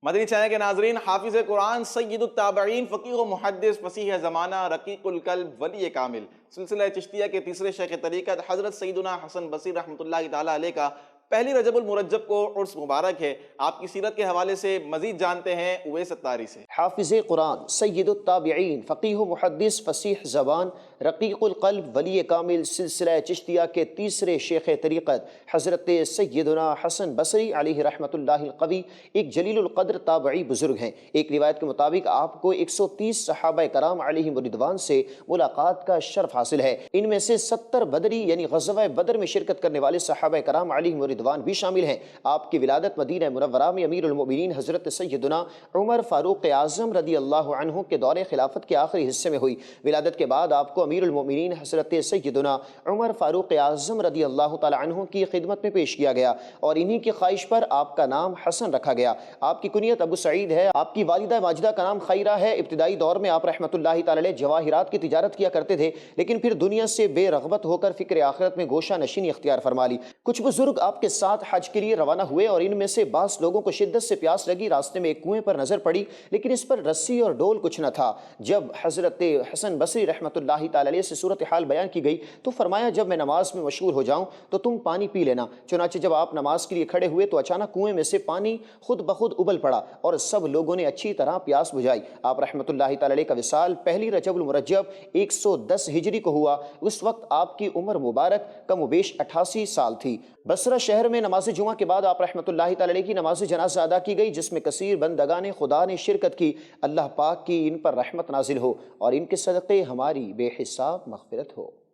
مدنی channel کے ناظرین، حافظ قرآن، سید التابعین، فقیہ و محدث، فصیح زمانہ، رقیق القلب، ولی کامل، سلسلہ چشتیہ کے تیسرے شیخ طریقت حضرت سیدنا حسن بصری رحمۃ اللہ تعالیٰ علیہ کا پہلی رجب المرجب کو عرس مبارک ہے۔ آپ کی سیرت کے حوالے سے مزید جانتے ہیں اویس اتاری سے۔ حافظ قرآن، سید التابعین، فقیہ و محدث، فصیح زبان، رقیق القلب، ولی کامل، سلسلہ چشتیہ کے تیسرے شیخ طریقت حضرت سیدنا حسن بصری علیہ رحمۃ اللہ القوی ایک جلیل القدر تابعی بزرگ ہیں۔ ایک روایت کے مطابق آپ کو 130 صحابہ کرام علیہم رضوان سے ملاقات کا شرف حاصل ہے۔ ان میں سے 70 بدری یعنی غزوہ بدر میں شرکت کرنے والے صحابہ کرام علیہم رضوان بھی شامل ہیں۔ آپ کی ولادت مدینہ منورہ میں امیر المؤمنین حضرت سیدنا عمر فاروق اعظم رضی اللہ عنہ کے دور خلافت کے آخری حصے میں ہوئی۔ ولادت کے بعد آپ کو امیر المؤمنین حضرت سیدنا عمر فاروق اعظم رضی اللہ تعالی عنہ کی خدمت میں پیش کیا گیا اور انہی کی خواہش پر آپ کا نام حسن رکھا گیا۔ آپ کی کنیت ابو سعید ہے۔ آپ کی والدہ ماجدہ کا نام خیرہ ہے۔ ابتدائی دور میں آپ رحمۃ اللہ تعالی علیہ جواہرات کی تجارت کیا کرتے تھے، لیکن پھر دنیا سے بے رغبت ہو کر فکر آخرت میں گوشہ نشینی اختیار فرما لی۔ کچھ بزرگ آپ کے ساتھ حج کے لیے روانہ ہوئے اور ان میں سے بعض لوگوں کو شدت سے پیاس لگی۔ راستے میں ایک کنویں پر نظر پڑی، لیکن اس پر رسی اور ڈول کچھ نہ تھا۔ جب حضرت حسن بصری رحمۃ اللہ تعالی علیہ سے صورتحال بیان کی گئی تو فرمایا، جب میں نماز میں مشغول ہو جاؤں تو تم پانی پی لینا۔ چنانچہ جب آپ نماز کے لیے کھڑے ہوئے تو اچانک کنویں میں سے پانی خود بخود ابل پڑا اور سب لوگوں نے اچھی طرح پیاس بجھائی۔ آپ رحمۃ اللہ تعالی علیہ کا وصال پہلی رجب المرجب 110 ہجری کو ہوا۔ اس وقت آپ کی عمر مبارک کم و بیش 88 سال تھی۔ بصرہ شہر میں نماز جمعہ کے بعد آپ رحمۃ اللہ تعالی علیہ کی نماز جنازہ ادا کی گئی، جس میں کثیر بندگان خدا نے شرکت کی۔ اللہ پاک کی ان پر رحمت نازل ہو اور ان کے صدقے ہماری بے حساب مغفرت ہو۔